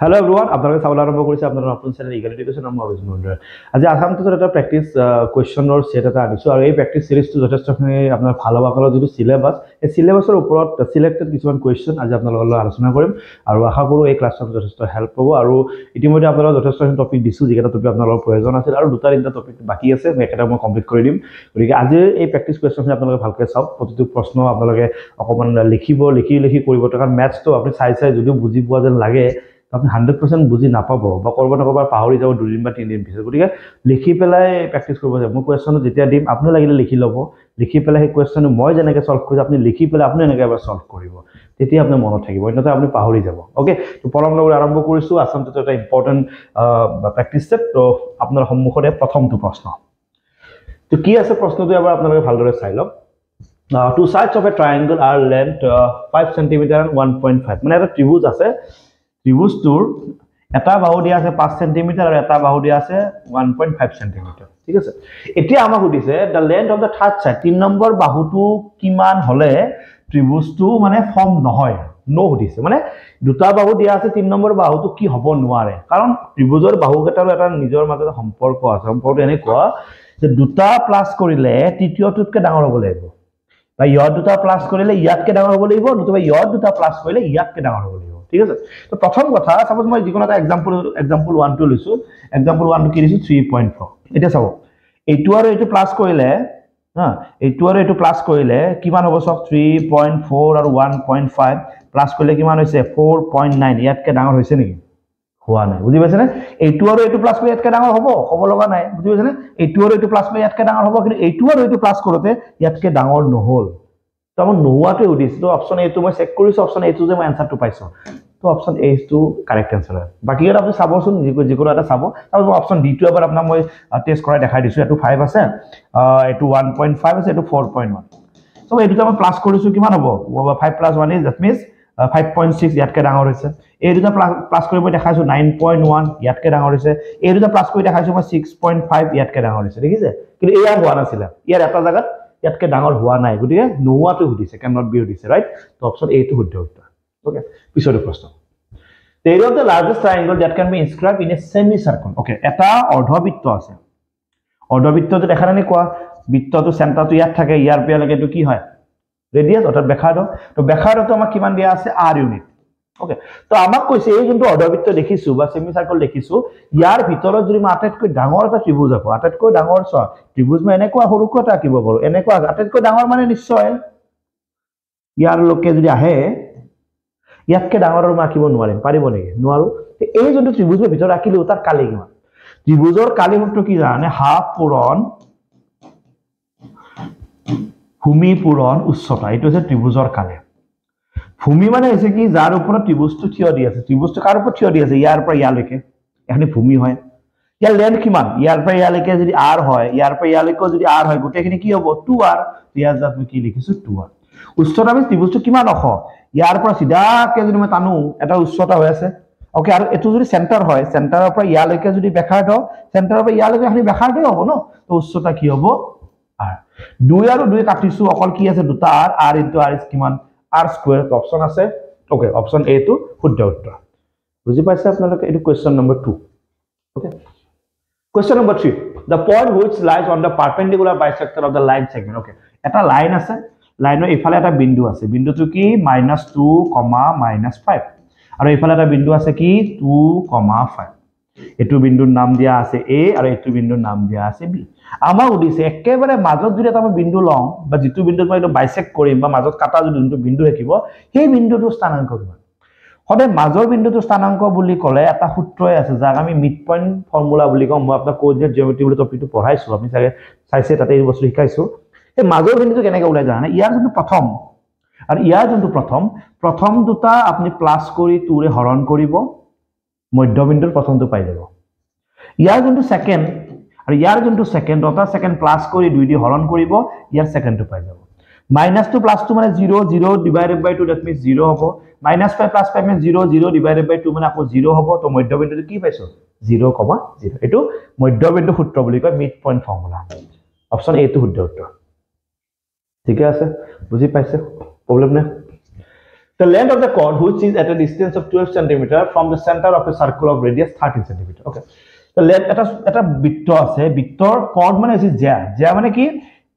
Hello everyone, আপোনালোকে চাবলৈ আৰম্ভ কৰিছে আপোনাৰ নতুন চেনেল ইগল এডুকেশ্যন মই অভিজিত মণ্ডল। আজি আসামটোৰ এটা প্ৰেক্টিছ কুৱেশ্যনৰ সেট এটা আনিছো আৰু এই প্ৰেক্টিছ সিৰিজটো যথেষ্টখিনি আপোনাৰ ভাল হ'ব আপোনাৰ যিটো সিলেবাস এই সিলেবাসৰ ওপৰত সিলেক্টেড কিছুমান কুৱেশ্যন আজি আপোনালোকৰ লগত আলোচনা কৰিম আৰু আশা কৰোঁ এই ক্লাছটো যথেষ্ট হেল্প হ'ব আৰু ইতিমধ্যে আপোনালোকক যথেষ্টখিনি টপিক দিছো যিকেইটা টপিক আপোনালোকৰ প্ৰয়োজন আছিল আৰু দুটা তিনিটা টপিক বাকী আছে মই এটা মই কমপ্লিট কৰি দিম। গতিকে আজিৰ এই প্ৰেক্টিছ কুৱেশ্যনখিনি আপোনালোকে ভালকৈ চাওক প্ৰতিটো প্ৰশ্ন আপোনালোকে অকমান লিখি কৰিব কাৰণ মেথছটো আপুনি চাই যদিও বুজি পোৱা যেন লাগে আপনি 100% বুজি নাপাব বা কৰব না কৰবাৰ পাহৰি যাব দুদিন বা তিনিদিন পিছত গতিকে লিখি পেলাই প্ৰেক্টিছ কৰিব যাব মই কুৱেশ্যনটো যেতিয়া দিম আপুনি লাগিলে লিখি ল'ব লিখি পেলাই সেই কুৱেশ্যনটো মই যেনেকৈ সলভ কৰিছো আপুনি লিখি পেলাই আপুনি এনেকৈ এবাৰ সলভ কৰিব তেতিয়া আপোনাৰ মনত থাকিব অন্যথা আপুনি পাহৰি যাব ওকে তো পৰম লগত আৰম্ভ কৰিছো আসামটো এটা ইম্পৰ্টেন্ট প্ৰেক্টিছ ষ্টেপ তো আপোনাৰ সন্মুখতে প্ৰথমটো প্ৰশ্ন তো কি আছে প্ৰশ্নটো এবাৰ আপোনালোকে ভালদৰে চাই লওক two sides of a triangle are length 5 cm and 1.5 মানে এটা ত্ৰিভুজ আছে ত্ৰিভুজটোৰ এটা বাহু দিয়া আছে 5 সেমি আৰু এটা বাহু দিয়া আছে 1.5 সেমি ঠিক আছে এতিয়া আমাক সুধিছে the length of the third side 3 number বাহুটো কিমান হলে ত্ৰিভুজটো মানে ফৰ্ম নহয় নো সুধিছে মানে দুটা বাহু দিয়া আছে 3 নম্বৰ বাহুটো কি হ'ব নোৱাৰে কাৰণ ত্ৰিভুজৰ বাহুকেইটাৰ এটা নিজৰ মাজত সম্পৰ্ক আছে সম্পৰ্কটো এনেকুৱা যে দুটা প্লাস কৰিলে তৃতীয়টোতকৈ ডাঙৰ হ'ব লাগিব বা ইয়াত দুটা প্লাস কৰিলে ইয়াতকৈ ডাঙৰ হ'ব লাগিব নতুবা ইয়াত দুটা প্লাস কৰিলে ইয়াতকৈ ডাঙৰ হ'ব লাগিব ঠিক আছে তো প্ৰথম কথা সাপোজ মই যিকোনো এটা এক্সাম্পল 1 টো লৈছো এক্সাম্পল 1 টো কি দিছো 3.4 এটা চাও এইটো আৰু এইটো প্লাস কৰিলে হা এইটো আৰু এইটো প্লাস কৰিলে কিমান হ'ব সব 3.4 আৰু 1.5 প্লাস কৰিলে কিমান হৈছে 4.9 ইয়াতকৈ ডাঙৰ হৈছে নেকি হোৱা নাই বুজি পাইছেনে এইটো আৰু এইটো প্লাস কৰি ইয়াতকৈ ডাঙৰ হ'ব লগা নাই বুজি পাইছেনে এইটো আৰু এইটো প্লাস কৰি ইয়াতকৈ ডাঙৰ হ'ব কিন্তু এইটো আৰু এইটো প্লাস কৰোতে ইয়াতকৈ ডাঙৰ নহল তো আমাৰ নোহোৱাটো উদিছে তো অপচন এ টো মই চেক কৰিছো অপচন এ টো যে মই আনসাৰটো পাইছো তো অপচন এ টো কাৰেক্ট আনসাৰ হয় বাকি এটা আপনি চাবচোন যিকোনো এটা চাব আৰু অপচন ডি টো এবাৰ আপোনাক মই টেস্ট কৰাই দেখাই দিছো এটো 5 আছে এটো 1.5 আছে এটো 4.1 সো এইটো মই প্লাস কৰিছো কিমান হ'ব 5 + 1 ইজ দ্যাট মিন্স 5.6 ইয়াতকৈ ডাঙৰ হৈছে এই দুটা প্লাস কৰি মই দেখাইছো 9.1 ইয়াতকৈ ডাঙৰ হৈছে এই দুটা প্লাস কৰি দেখাইছো মই 6.5 ইয়াতকৈ ডাঙৰ হৈছে দেখিছে কিন্তু এয়া হোৱা নাছিল ইয়াৰ এটা জায়গাত ইয়াতকৈ ডাঙৰ হোৱা নাই গতিকে নোহোৱাটো সুধিছে ক্যান নট বি সুধিছে ৰাইট তো অপচন এ টো শুদ্ধ উত্তৰ ওকে পিছৰ প্ৰশ্ন the area of the largest triangle that can be inscribed in a semicircle okay এটা অৰ্ধবৃত্ত আছে অৰ্ধবৃত্তটো দেখানে নে কোৱা বৃত্তটো চেণ্টাৰটো ইয়াত থাকে ইয়াৰ পৰা লাগে কি হয় ৰেডিয়াস অৰ্থাৎ ব্যাসাৰ্ধ তো ব্যাসাৰ্ধটো আমাক কিমান দিয়া আছে r ইউনিট ওকে তো আমাক কৈছে এই যোনটো অৰ্ধবৃত্ত দেখিছো বা সেমিসাৰ্কেল দেখিছো ইয়াৰ ভিতৰত যদি মই আটাইতকৈ ডাঙৰ এটা ত্ৰিভুজ আছে আটাইতকৈ ডাঙৰ ত্ৰিভুজ মই এনেকুৱা সৰুকৈ আঁকিব পাৰো এনেকুৱা আটাইতকৈ ডাঙৰ মানে নিশ্চয় ইয়াৰ লোকে যদি আহে ইয়াতকৈ ডাঙৰ আৰু আঁকিব নোৱাৰিম পাৰিব নেকি নোৱাৰো এই যোনটো ত্ৰিভুজৰ ভিতৰত আঁকিলো তাৰ কালি কিমান ত্ৰিভুজৰ কালি সূত্ৰ কি জানে হাফ পূৰণ ভূমি পূৰণ উচ্চতা এইটো হৈছে ত্ৰিভুজৰ কালি ভূমি মানে হৈছে কি যাৰ ওপৰত ত্ৰিভুজটো থিয় দি আছে ত্ৰিভুজটো কাৰ ওপৰত থিয় দি আছে ইয়াৰ পৰা ইয়ালৈকে এখানে ভূমি হয় ইয়াৰ লেন্থ কিমান ইয়াৰ পৰা ইয়ালৈকে যদি r হয় ইয়াৰ পৰা ইয়ালৈকে যদি r হয় গোটেইখিনি কি হ'ব 2r ইয়াৰ জাত মই কি লিখিছো 2r উচ্চতা মানে ত্ৰিভুজটো কিমান অখ ইয়াৰ পৰা সিধাকে যদি মই টানো এটা উচ্চতা হৈ আছে ওকে আৰু এটো যদি সেন্টাৰ হয় সেন্টাৰৰ পৰা ইয়ালৈকে যদি ব্যাসাৰ্ধ সেন্টাৰৰ পৰা ইয়ালৈকে আমি ব্যাসাৰ্ধই হ'ব ন তো উচ্চতা কি হ'ব r 2 আৰু 2 কাটিছো অকল কি আছে দুটা r * r ইজ কিমান r স্কয়ার অপচন আছে ওকে অপচন এ টো শুদ্ধ উত্তৰ বুজি পাইছে আপোনালোকে এটো question number 2 okay question number 3 the point which lies on the perpendicular bisector of the line segment okay এটা লাইন আছে লাইনৰ ইফালে এটা বিন্দু আছে বিন্দুটো কি -2, -5 আৰু ইফালে এটা বিন্দু আছে কি 2, 5 এটো বিন্দুৰ নাম দিয়া আছে a আৰু এটো বিন্দুৰ নাম দিয়া আছে b আমাৰ উদিছে একেবাৰে মাজত যদি এটা বিন্দু লওঁ বা যেটো বিন্দুত মই এটা বাইসেক্ট কৰিম বা মাজত কাটা যদি যোনটো বিন্দু থাকিব সেই বিন্দুটোৰ স্থানাংক কিমান হদে মাজৰ বিন্দুটোৰ স্থানাংক বুলি ক'লে এটা সূত্ৰই আছে যাক আমি মিড পইণ্ট ফৰ্মুলা বুলি কওঁ মই আপোনাক কোঅৰ্ডিনেট জিওমেট্ৰি বুলি টপিকটো পঢ়াইছো আপুনি চাইছে তাতে এই বস্তু শিকাইছো এই মাজৰ বিন্দুটো কেনেকৈ ওলাই জানে ইয়াৰ যোনটো প্ৰথম আৰু ইয়াৰ যোনটো প্ৰথম দুটা আপুনি প্লাস কৰি 2 ৰে হৰণ কৰিব মধ্যবিন্দুৰ প্ৰথমটো পাই যাব ইয়াৰ যোনটো সেকেন্ড আৰু ইয়াৰ যোনটো সেকেন্ড অৰ্থাৎ সেকেন্ড প্লাস কৰি 2 দি হৰণ কৰিব ইয়াৰ সেকেন্ডটো পাই যাব -2 + 2 মানে 0 0 divided by 2 that means 0 হ'ব -5 + 5 মানে 0 0 divided by 2 মানে আকৌ 0 হ'ব তো মধ্যবিন্দুটো কি পাইছো 0, 0 এটো মধ্যবিন্দু সূত্ৰ বুলি কয় মিড পইণ্ট ফৰ্মুলা অপচন এ টো শুদ্ধ উত্তৰ ঠিক আছে বুজি পাইছে প্ৰবলেম নাই The length of the chord which is at a distance of 12 cm from the center of a circle of radius 13 cm. Okay. The length এটা বৃত্ত আছে বৃত্তৰ chord মানে হৈছে জ্যা মানে কি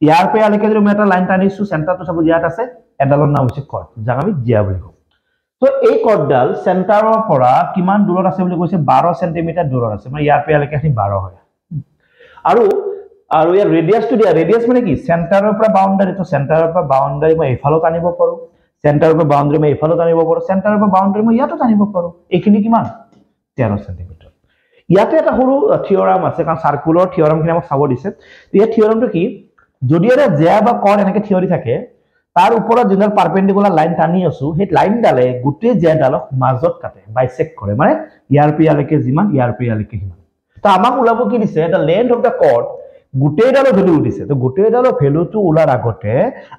ইয়াৰ পৰা আলৈকে যদি মই এটা লাইন টানিছো চেন্টাৰটো সব ইয়াত আছে এডালৰ নাম হৈছে chord যাক আমি জ্যা বুলি কওঁ তো এই chordডাল চেন্টাৰৰ পৰা কিমান দূৰত আছে বুলি কৈছে 12 cm দূৰত আছে মানে ইয়াৰ পৰা আলৈকে 12 হয় আৰু ইয়াৰ ৰেডিয়াসটো দিয়া ৰেডিয়াস মানে কি চেন্টাৰৰ পৰা বাউন্ডাৰী তো চেন্টাৰৰ পৰা বাউন্ডাৰী মই এফালে টানিব পাৰো চেন্টাৰৰ পৰা বাউন্ডাৰী মই এফালে টানিব পাৰো চেন্টাৰৰ পৰা বাউন্ডাৰী মই ইয়াতো টানিব পাৰো এইখিনি কিমান 13 cm ইয়াতে এটা সৰু থিওৰাম আছে কাৰণ সাৰ্কুলাৰ থিওৰামখিনি আমাক চাব দিছে এই থিওৰামটো কি যদি এটা জ্যা বা কৰ্ড এনেকে থিওৰি থাকে তাৰ ওপৰত যিডাল পাৰপেন্ডিকুলাৰ লাইন টানি আছো সেই লাইনডালে গোটেই জ্যাডালক মাজত কাটে বাইসেক্ট কৰে মানে ইয়াৰ পিয়ালৈকে যিমান ইয়াৰ পিয়ালৈকে সিমান তো আমাক ওলাব কি দিছে the length of the chord গোটেইডালৰ ভ্যালু দিছে তো গোটেইডালৰ ভ্যালুটো ওলাৰ আগতে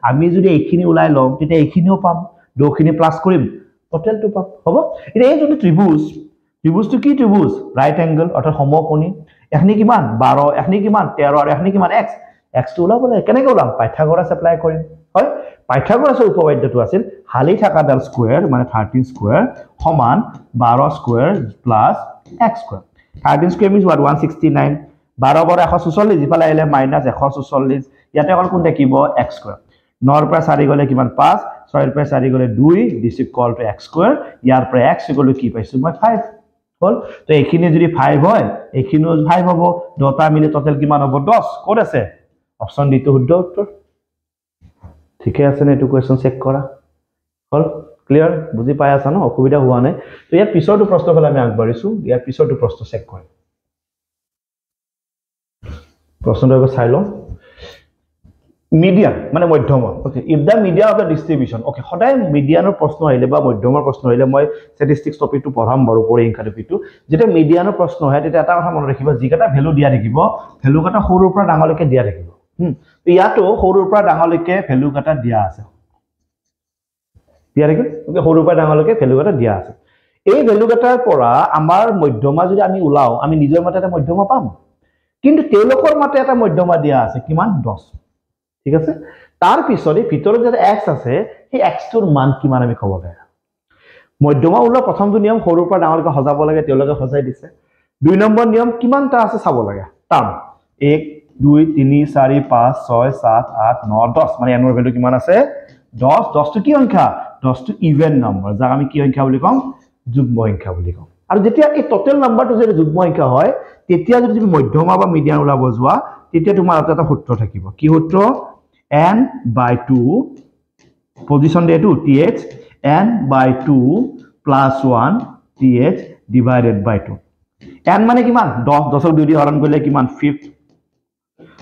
আমি যদি এইখিনি ওলাই লম তেতিয়া এইখিনিও পাম দুখিনি প্লাস কৰিম টোটালটো পাম হ'ব এটা এই যদি ত্ৰিভুজটো কি ত্ৰিভুজ রাইট অ্যাঙ্গেল অর্থাৎ সমকোণী এখনি কিমান 12 এখনি কিমান 13 আর এখনি কিমান x টো ওলাবলে কেনেকৈ ওলাম পাইথাগোৰাছ এপ্লাই কৰিম হয় পাইথাগোৰাছৰ উপপাদ্যটো আছিল হালি থাকাডাল স্কয়াৰ মানে 13 স্কয়াৰ সমান 12 square plus x square 13 square means what 169 12 বাৰ 144 ইফালে আহিলে মাইনাস 144 ইয়াতে অকল কোন থাকিব x স্কয়াৰ 9 ৰ পৰা 4 গলে কিমান 5 6 ৰ পৰা 4 গলে 2 this equal to x square ইয়াৰ পৰা x ইকুয়াল টু কি পাইছো মই 5 হল তো এইখিনি যদি 5 হয় এইখিনিও 5 হ'ব দুটা মিলি টোটাল কিমান হ'ব 10 কোড আছে অপশন ডি তো শুদ্ধ উত্তৰ ঠিক আছে না এটো কোৱেশ্চন চেক কৰা হল ক্লিয়াৰ বুজি পাই আছা ন অসুবিধা হোৱা নাই তো ইয়াৰ পিছৰটো প্ৰশ্ন ফলে আমি আগবাঢ়িছো ইয়াৰ পিছৰটো প্ৰশ্ন চেক কৰিম প্ৰশ্নটো চাই লওঁ median মানে মধ্যমা okay if the median of the distribution okay সদায় মিডিয়ানৰ প্ৰশ্ন আহিলে বা মধ্যমৰ প্ৰশ্ন আহিলে মই স্ট্যাটিস্টিক্স টপিকটো পঢ়াম বাৰু পৰে ইনকা টপিকটো যেটা মিডিয়ানৰ প্ৰশ্ন হয় তেতিয়া এটা কথা মনত ৰাখিবা যিকেটা ভ্যালু দিয়া থাকিব ভ্যালু কাটা সৰুৰ পৰা ডাঙৰলৈকে দিয়া থাকিব তো ইয়াতো সৰুৰ পৰা ডাঙৰলৈকে ভ্যালু কাটা দিয়া আছে দিয়া থাকিব ওকে সৰুৰ পৰা ডাঙৰলৈকে ভ্যালু কাটা দিয়া আছে এই ভ্যালু কাটাৰ পৰা আমাৰ মধ্যমা যদি আমি উলাও আমি নিজৰ মতে এটা মধ্যমা পাম কিন্তু তেওঁলোকৰ মতে এটা মধ্যমা দিয়া আছে কিমান 10 ঠিক আছে তাৰ পিছৰে ভিতৰত যে x আছে সেই x টোৰ মান কিমান আমি কব লাগে মধ্যমা উলা প্ৰথমটো নিয়ম সৰুৰ পৰা ডাঙৰলৈকে হজাব লাগে তেওঁলোকে হজাই দিছে দুই নম্বৰ নিয়ম কিমানটা আছে চাব লাগে টাৰ্ম 1 2 3 4 5 6 7 8 9 10 মানে এনৰ ভ্যালু কিমান আছে 10 10 টো কি সংখ্যা 10 টো ইভেন নম্বৰ যাক আমি কি সংখ্যা বুলি কম যুগ্ম সংখ্যা বুলি কম আৰু যেতিয়া এই টোটাল নাম্বাৰটো যদি যুগ্ম সংখ্যা হয় তেতিয়া যদি তুমি মধ্যমা বা মিডিয়ান উলাব যোৱা তেতিয়া তোমাৰ এটা সূত্ৰ থাকিব কি সূত্ৰ n by 2 position day 2 th n by 2 plus 1 th divided by 2 n মানে কিমান 10 10ক 2 দি হৰণ কৰিলে কিমান 5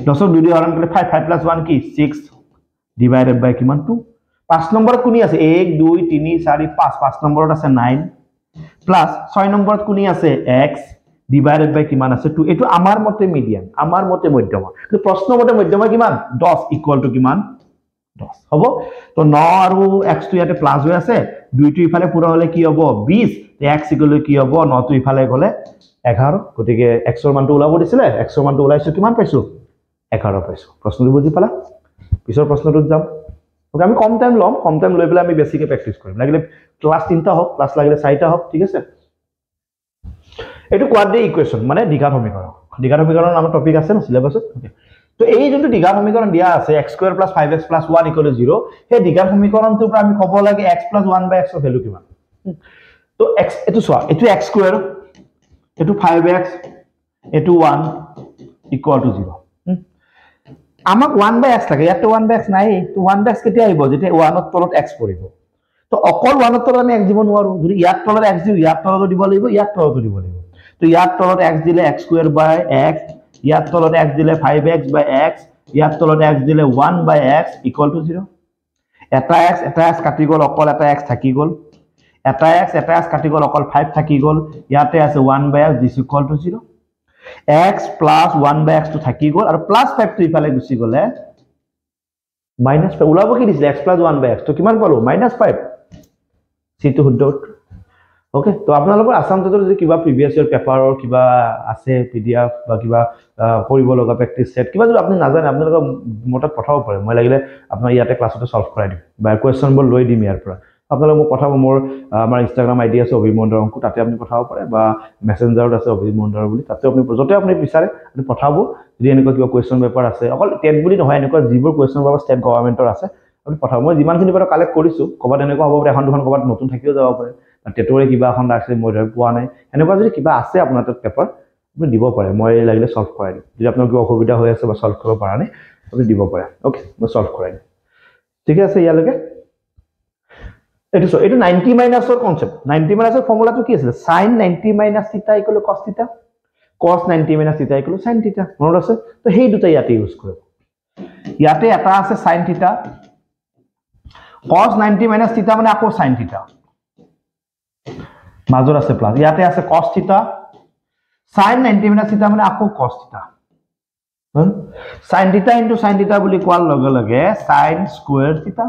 10ক 2 দি হৰণ কৰিলে 5 5 plus 1 কি 6 divided by কিমান 2 5 নম্বৰত কোনি আছে 1 2 3 4 5 5 নম্বৰত আছে 9 plus 6 নম্বৰত কোনি আছে x divided by কিমান আছে 2 এটো আমাৰ মতে মিডিয়ান আমাৰ মতে মধ্যমা কিন্তু প্ৰশ্ন মতে মধ্যমা কিমান 10 ইকুয়াল টু কিমান 10 হ'ব তো 9 আৰু x টো ইয়াতে প্লাস হৈ আছে 2 টো ইফালে পুৰা হলে কি হ'ব 20 তে x ইকুয়াল কি হ'ব 9 টো ইফালে গলে 11 গটিকে x ৰ মানটো ওলাব দিছিলে x ৰ মানটো ওলাইছো কিমান পাইছো 11 পাইছো প্ৰশ্নটো বুজি পালা পিছৰ প্ৰশ্নটোত যাম ওকে আমি কম টাইম লম কম টাইম লৈ পেলাই আমি বেছিকে প্ৰেক্টিস কৰিম লাগিলে ক্লাস 3টা হোক ক্লাস লাগিলে 4টা হোক ঠিক আছে এটো কোয়াড্ৰেটিক ইকুৱেচন মানে দ্বিঘাত সমীকৰণ আমাৰ টপিক আছে না সিলেবাসত ওকে তো এই যোনটো দ্বিঘাত সমীকৰণ দিয়া আছে x² + 5x + 1 = 0 হে দ্বিঘাত সমীকৰণটোৰ পৰা আমি ক'ব লাগে x + 1/x ৰ ভ্যালু কিমান তো x এটো সোৱা এটো x² এটো 5x এটো 1 = 0 আমাক 1/x লাগে ইয়াত 1/x নাই তো 1/x কেতিয়া আহিব যেতিয়া 1 ৰ তলত x পৰিব তো অকল 1 ৰ তলত আমি x দিব নোৱাৰো যদি ইয়াত তলত x দিও ইয়াত তলত দিব লাগিব ইয়াত তলত দিব লাগিব তো ইয়াত তলত x দিলে x² / x ইয়াত তলত x দিলে 5x / x ইয়াত তলত x দিলে 1/x = 0 এটা x কাটি গল অকল এটা x থাকি গল এটা x কাটি গল অকল 5 থাকি গল ইয়াতে আছে 1/x = 0 x + 1/x টো থাকি গল আৰু +5 টো ইফালে গুচি গলে -5 ওলাব কি দিছিলে x + 1/x তো কিমান পালো -5 সিটো শুদ্ধ ওকে তো আপোনালোকৰ আসাম টেটৰ যদি কিবা প্ৰিভিয়াস ইয়াৰ পেপাৰৰ কিবা আছে পিডিএফ বা কিবা কৰিব লগা প্ৰেক্টিস সেট কিবা যদি আপুনি নাজানে আপোনালোকৰ মটত পঠাব পাৰে মই লাগিলে আপোনাৰ ইয়াতে ক্লাছতে সলভ কৰাই দিম বা কোৱেশ্চন বোৰ লৈ দিম ইয়াৰ পৰা আপোনালোকে মোক পঠাব মোৰ আমাৰ ইনষ্টাগ্ৰাম আইডি আছে অভিমন্ডৰ অংকু তাতে আপুনি পঠাব পাৰে বা মেছেঞ্জাৰত আছে অভিমন্ডৰ বুলি তাতে আপুনি য'তে আপুনি বিচাৰে আপুনি পঠাব যদি এনেকুৱা কিবা কুৱেশ্যন পেপাৰ আছে অকল টেট বুলি নহয় এনেকুৱা যিবোৰ কুৱেশ্যন পেপাৰ ষ্টেট গভৰ্ণমেণ্টৰ আছে আপুনি পঠাব মই যিমানখিনি বাৰু কালেক্ট কৰিছোঁ ক'ৰবাত এনেকুৱা হ'ব পাৰে এখন দুখন ক'ৰবাত নতুন থাকিও যাব পাৰে টেটৰে কিবা এখন আছে মই ধৰি পোৱা নাই এনেকুৱা যদি কিবা আছে আপোনাৰ তাত পেপাৰ আপুনি দিব পাৰে মই লাগিলে ছল্ভ কৰাই দিম যদি আপোনাৰ কিবা অসুবিধা হৈ আছে বা ছল্ভ কৰিব পৰা নাই আপুনি দিব পাৰে অ'কে মই ছল্ভ কৰাই দিম ঠিকে আছে ইয়ালৈকে এইটো 90 মাইনাছৰ কনচেপ্ট 90 মাইনাছৰ ফৰ্মুলাটো কি আছিল sin 90 মাইনাছ থিটা ইকুৱেল টু cos থিটা cos 90 মাইনাছ থিটা ইকুৱেল টু sin থিটা মনত আছে তো সেই দুটা ইয়াতে ইউজ কৰিব ইয়াতে এটা আছে sin থিটা cos 90 মাইনাছ থিটা মানে আকৌ sin থিটা মাজৰ আছে প্লাস ইয়াতে আছে cos থিটা sin 90 মাইনাছ থিটা মানে আকৌ cos থিটা sin থিটা ইনটু sin থিটা বুলি কোৱাৰ লগে লগে sin স্কয়াৰ থিটা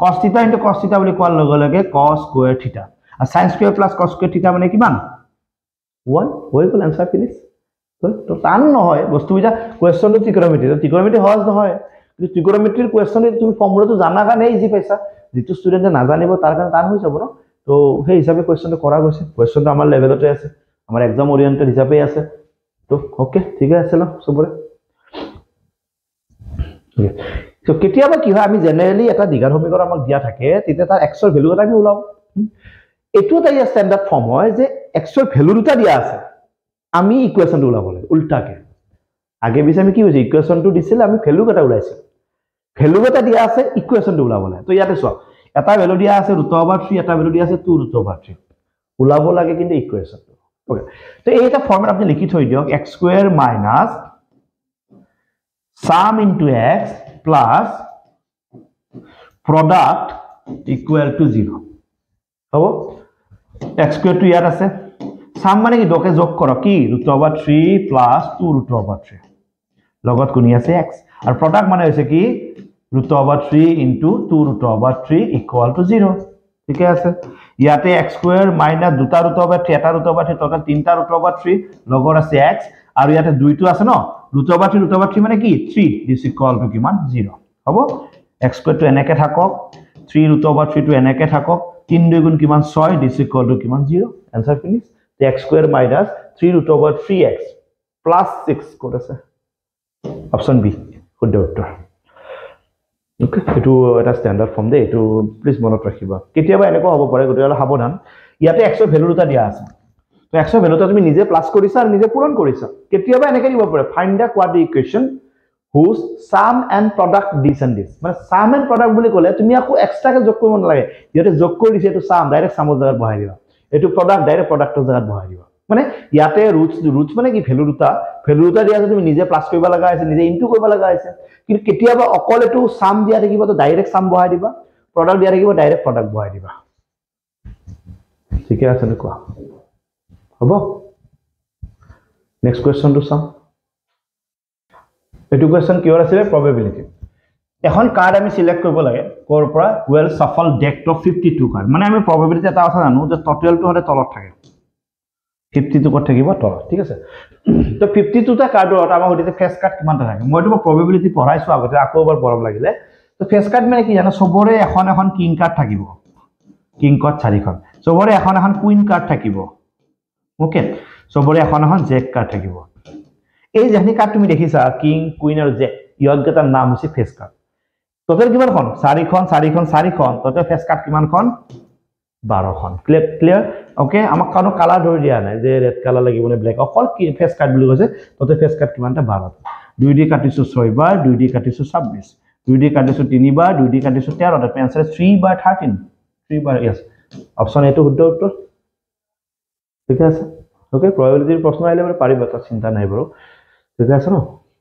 cos থিটা ইনটু cos থিটা বুলি কোৱাৰ লগে লগে cos স্কয়াৰ থিটা আৰু sin square plus cos square থিটা মানে কিমান 1 হৈ গ'ল आंसर ফিনিশ তো টান নহয় বস্তুবিধা কোৱেশ্চনটো ত্ৰিকোণমিতি সহজ নহয় কিন্তু ত্ৰিকোণমিতিৰ কোৱেশ্চন তুমি ফৰ্মুলাটো জানা কাৰণে ইজি পাইছা যেটো ষ্টুডেন্টে নাজানিব তাৰ কাৰণে টান হৈ যাব ন তো সেই হিচাপে কোৱেশ্চনটো কৰা গৈছে কোৱেশ্চনটো আমাৰ লেভেলতে আছে আমাৰ এক্সাম ওৰিয়েন্টেড হিচাপে আছে তো ওকে ঠিক আছে ন সবৰে তো কেতিয়াবা কি হয় আমি জেনাৰেলি এটা দ্বিঘাত সমীকৰণ আমাক দিয়া থাকে তেতিয়া তাৰ x ৰ ভ্যালু এটা আমি উলাও এটো এটা স্ট্যান্ডাৰ্ড ফৰ্ম হয় যে x ৰ ভ্যালু দুটা দিয়া আছে আমি ইকুয়েশনটো উলাব লাগে উল্টাকে আগে বিছে আমি কি হৈছে ইকুয়েশনটো দিছিল আমি ভ্যালু এটা উলাইছিল ভ্যালু এটা দিয়া আছে ইকুয়েশনটো উলাব লাগে তো ইয়াতে চোৱা এটা ভ্যালু দিয়া আছে √3 এটা ভ্যালু দিয়া আছে 2√3 উলাব লাগে কিন্তু ইকুয়েশনটো ওকে তো এইটা ফর্মুলা আপনি লিখি থৈ দিয়ক x² - sum into x plus product equal to 0 হবো x² to ইয়াত আছে sum মানে কি দকে যোগ কৰ কি √3 plus 2√3 লগত কোনি আছে x আৰু product মানে হৈছে কি √3 into 2√3 equal to 0 ঠিক আছে ইয়াতে x² minus 2√3 এটা √3 টোটাল 3টা √3 লগত আছে x আৰু ইয়াতে দুইটো আছে ন √3 মানে কি 3 this equal to কিমান 0 হবো x² to এনেকে থাকক 3√3 to এনেকে থাকক 3 2 গুণ কিমান 6 this equal to কিমান 0 answer finish the x² minus 3√3x plus 6 code আছে অপশন বি শুদ্ধ উত্তৰ ওকে এটো এটা স্ট্যান্ডাৰ্ড ফৰ্ম দে এটো প্লিজ মনত ৰাখিবা কেতিয়াবা এনেকুৱা হ'ব পাৰে গতিকে সাৱধান ইয়াতে x ৰ ভ্যালু দুটা দিয়া আছে তো x ৰ ভ্যালুটা তুমি নিজে প্লাস কৰিছা আৰু নিজে পূৰণ কৰিছা কেতিয়াবা এনেকৈ দিব পাৰে find da quadratic equation whose sum and product this and this মানে সাম এন্ড প্ৰডাক্ট বুলি ক'লে তুমি আকৌ এক্সট্ৰাকে যোগ কৰিব নালাগে ইয়াতে যোগ কৰি দিছে এটো সাম ডাইৰেক্ট সামৰ জায়গাত বহাই দিবা এটো প্ৰডাক্ট ডাইৰেক্ট প্ৰডাক্টৰ জায়গাত বহাই দিবা মানে ইয়াতে ৰুটস মানে কি ভ্যালু দুটা দিয়া আছে তুমি নিজে প্লাস কৰিব লগা আছে নিজে ইনটু কৰিব লগা আছে কিন্তু কেতিয়াবা অকল এটো সাম দিয়া থাকিব তো ডাইৰেক্ট সাম বহাই দিবা প্ৰডাক্ট দিয়া থাকিব ডাইৰেক্ট প্ৰডাক্ট বহাই দিবা ঠিক আছে নে কোৱা হবো নেক্সট কোৱেশ্চন টু সাম এটো কোৱেশ্চন কিহৰ আছে প্ৰবাবিলিটি এখন কাৰ্ড আমি সিলেক্ট কৰিব লাগে কৰ পৰা ওয়েল সফল ডেক অফ 52 কাৰ্ড মানে আমি প্ৰবাবিলিটি এটা আছে জানো যে টোটালটো হলে তলত থাকে 52 কত থাকিব তলত ঠিক আছে তো 52 টা কাৰ্ডৰ আমাৰ হতে ফেস কাৰ্ড কিমানটা থাকে মইটো প্ৰবাবিলিটি পঢ়াইছো আগতে আকৌ এবাৰ পঢ়াম লাগিলে তো ফেস কাৰ্ড মানে কি জানো সবৰে এখন কিং কাৰ্ড থাকিব কিং কাৰ্ড 4খন সবৰে এখন কুইন কাৰ্ড থাকিব ওকে সবৰে এখন জেক কাৰ্ড থাকিব এই যেনি কাৰ্ড তুমি দেখিছা কিং কুইন আৰু জেক ইয়গটাৰ নাম হৈছে ফেস কাৰ্ড টোটাল কিমানখন 4খন টোটাল ফেস কাৰ্ড কিমানখন 12খন ক্লিয়াৰ ওকে আমাক কানো কালাৰ ধৰি দিয়া নাই যে ৰেড কালাৰ লাগিব নে ব্ল্যাক অকল কি ফেস কাৰ্ড বুলি কৈছে টোটাল ফেস কাৰ্ড কিমানটা 12 2 দি কাটিছো 6 বাৰ 2 দি কাটিছো 26 2 দি কাটিছো 3 বাৰ 2 দি কাটিছো 13 দ্যাট আনসাৰ 3 বাৰ 13 3 বাৰ यस অপশন এ তো শুদ্ধ উত্তৰ ঠিক আছে ওকে প্ৰবাবিলিটিৰ প্ৰশ্ন আহিলে মানে পাৰিবা তা চিন্তা নাই বৰো ঠিক আছে ন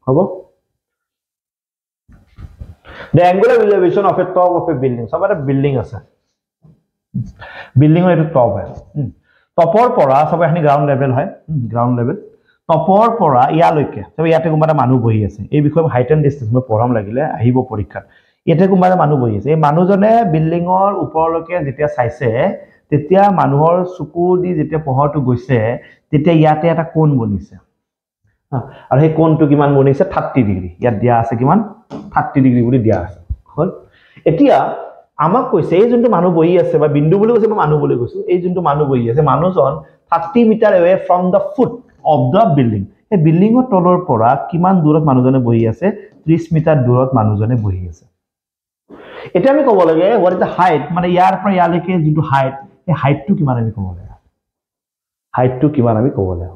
হ'ব the angular elevation of a top of a building সবারে বিল্ডিং আছে বিল্ডিং এর টপ হয় টপৰ পৰা সব এখানি গ্ৰাউন্ড লেভেল হয় গ্ৰাউন্ড লেভেল টপৰ পৰা ইয়ালৈকে সব ইয়াতে কোনবা মানুহ বহি আছে এই বিষয়ে হাইট এন্ড ডিসটেন্স মই পঢ়াম লাগিলে আহিব পৰীক্ষাত ইয়াতে কোনবা মানুহ বহি আছে এই মানুহজনে বিল্ডিংৰ ওপৰলৈকে যেতিয়া চাইছে তেতিয়া মানুহৰ চকু দি যেতিয়া পোহৰটো গৈছে তেতিয়া ইয়াতে এটা কোণ বনিছে আৰু এই কোণটো কিমান বনিছে 30 ডিগ্ৰী ইয়াত দিয়া আছে কিমান 30 ডিগ্ৰী বুলি দিয়া আছে হল এতিয়া আমাক কৈছে এই যোনটো মানুহ বহি আছে বা বিন্দু বুলি কৈছে, মই মানুহ বুলি কৈছো, এই যোনটো মানুহ বহি আছে, মানুহজন 30 metre away from the foot of the building, এই বিল্ডিঙৰ তলৰ পৰা কিমান দূৰত মানুহজনে বহি আছে? 30 মিটাৰ দূৰত মানুহজনে বহি আছে। এতিয়া আমি ক'ব লাগে হোৱাট ইজ দ্য হাইট, মানে ইয়াৰ পৰা ইয়ালৈকে যোনটো হাইট, এই হাইটটো কিমান আমি ক'ব লাগে, হাইটটো কিমান আমি ক'ব লাগে,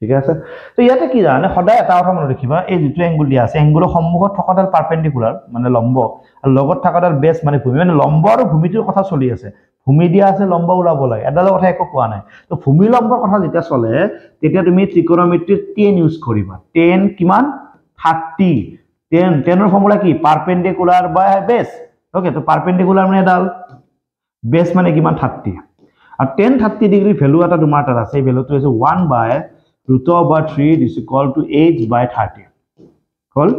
ঠিক আছে? তো ইয়াতে কি জানে, সদায় এটা কথা মনত ৰাখিবা, এই যিটো এংগুল দিয়া আছে, এংগুলৰ সন্মুখত থকাডাল পাৰপেণ্ডিকুলাৰ মানে লম্ব, আৰু লগত থকাডাল বেছ মানে ভূমি, মানে লম্ব আৰু ভূমিটোৰ কথা চলি আছে। ভূমি দিয়া আছে, লম্ব ওলাব লাগে, এডালৰ কথা একো কোৱা নাই। তো ভূমি লম্বৰ কথা যেতিয়া চলে, তেতিয়া তুমি ত্ৰিকোণমিতিৰ 10 ইউজ কৰিবা। 10 কিমান? 30। 10 ৰ ফৰ্মুলা কি? পাৰপেণ্ডিকুলাৰ বাই বেছ। ওকে, তো পাৰপেণ্ডিকুলাৰ মানে এডাল, বেছ মানে কিমান? 30। আৰু 10-30 ডিগ্ৰী ভেলু এটা তোমাৰ তাত আছে, এই ভেলুটো হৈছে 1/√3 is equal to h/30 hall.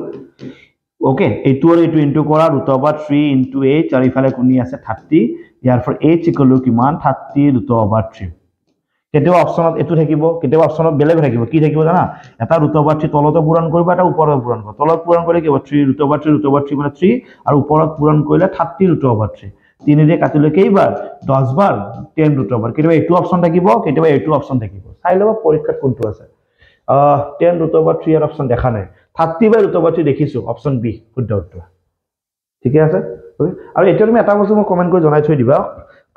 Okay, এইটো আৰু এইটো ইনটু কৰা, √3 into h, আৰু ইফালে কোনি আছে 30, ইয়াৰ ফৰ h ইকুৱেল টু কিমান? 30√3। কেতিয়াবা অপচনত এইটো থাকিব, কেতিয়াবা অপচনত বেলেগ থাকিব। কি থাকিব জানা? এটা √3 তলতে পূৰণ কৰিবা, এটা ওপৰত পূৰণ কৰিবা। তলত পূৰণ কৰিলে কি হ'ব? 3√3 মানে 3, আৰু ওপৰত পূৰণ কৰিলে 30√3। 3 দিয়ে কাটিলে কেইবাৰ? 10 বাৰ 10√3। কেতিয়াবা এইটো অপচন থাকিব, কেতিয়াবা এইটো অপচন থাকিব। চাই ল'ব পৰীক্ষাত কোনটো আছে। 10√3 এৰ অপশন দেখা নাই, 30/√3 দেখিছো, অপশন বি শুদ্ধ উত্তৰ। ঠিক আছে? আৰু এতিয়া তুমি এটা বস্তু মই কমেন্ট কৰি জনাই থৈ দিবা,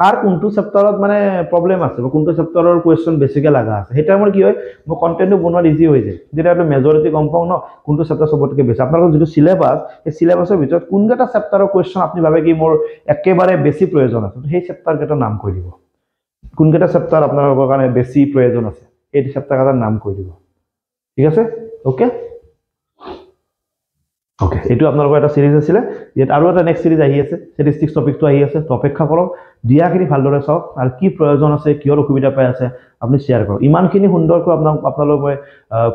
কাৰ কোনটো চেপ্টাৰত মানে প্ৰবলেম আছে বা কোনটো চেপ্টাৰৰ কোৱেশ্চন বেছিকে লাগা আছে। হেটা মোৰ কি হয়, মই কন্টেন্টটো বনোৱা ইজি হৈ যায়। যেটা আমি মেজৰিটি গম পাও ন, কোনটো চেপ্টাৰ সবতকে বেছি। আপোনালোকৰ যেটো সিলেবাস, এই সিলেবাসৰ ভিতৰত কোনটা চেপ্টাৰৰ কোৱেশ্চন আপুনি ভাবে কি মোৰ একেবাৰে বেছি প্ৰয়োজন আছে, সেই চেপ্টাৰ কেইটাৰ নাম কৈ দিব। কোনটা চেপ্টাৰ আপোনালোকৰ কাৰণে বেছি প্ৰয়োজন আছে, এই চেপ্টাৰ কেইটাৰ নাম কৈ দিব। ঠিক আছে? ওকে ওকে, এইটো আপোনালোকৰ এটা সিৰিজ আছিল, ইয়াত আৰু এটা নেক্সট সিৰিজ আহি আছে, স্ট্যাটিস্টিক্স টপিকটো আহি আছে। তো অপেক্ষা কৰক, দিয়াখিনি ভালদৰে চাওক, আৰু কি প্ৰয়োজন আছে, কিহৰ অসুবিধা পাই আছে আপুনি শেয়াৰ কৰক। ইমানখিনি সুন্দৰকৈ আপোনালোক মই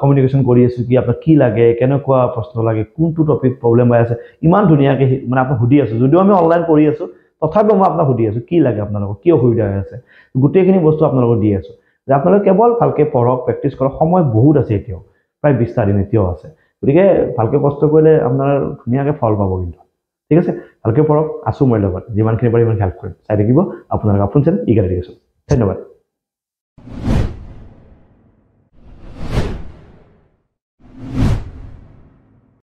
কমিউনিকেশ্যন কৰি আছো, কি আপোনাক কি লাগে, কেনেকুৱা প্ৰশ্ন লাগে, কোনটো টপিক প্ৰবলেম হৈ আছে, ইমান ধুনীয়াকৈ মানে আপোনাক সুধি আছো। যদিও আমি অনলাইন কৰি আছো, তথাপিও মই আপোনাক সুধি আছো কি লাগে আপোনালোকক, কি অসুবিধা হৈ আছে, গোটেইখিনি বস্তু আপোনালোকক দি আছো। যে আপোনালোকে কেৱল ভালকৈ পঢ়ক, প্ৰেক্টিছ কৰক, সময় বহুত আছে এতিয়াও, প্ৰায় 20টা দিন এতিয়াও আছে। গতিকে ভালকে কষ্ট কৰিলে আপোনাৰ ধুনীয়াকৈ ফল পাব কিন্তু। ঠিক আছে? ভালকে পঢ়ক, আছো মই লগত, যিমানখিনি পাৰি ইমান হেল্প কৰিম। চাই থাকিব আপোনালোক আপোন চেনেল ইগাৰ এডুকেশ্যন। ধন্যবাদ।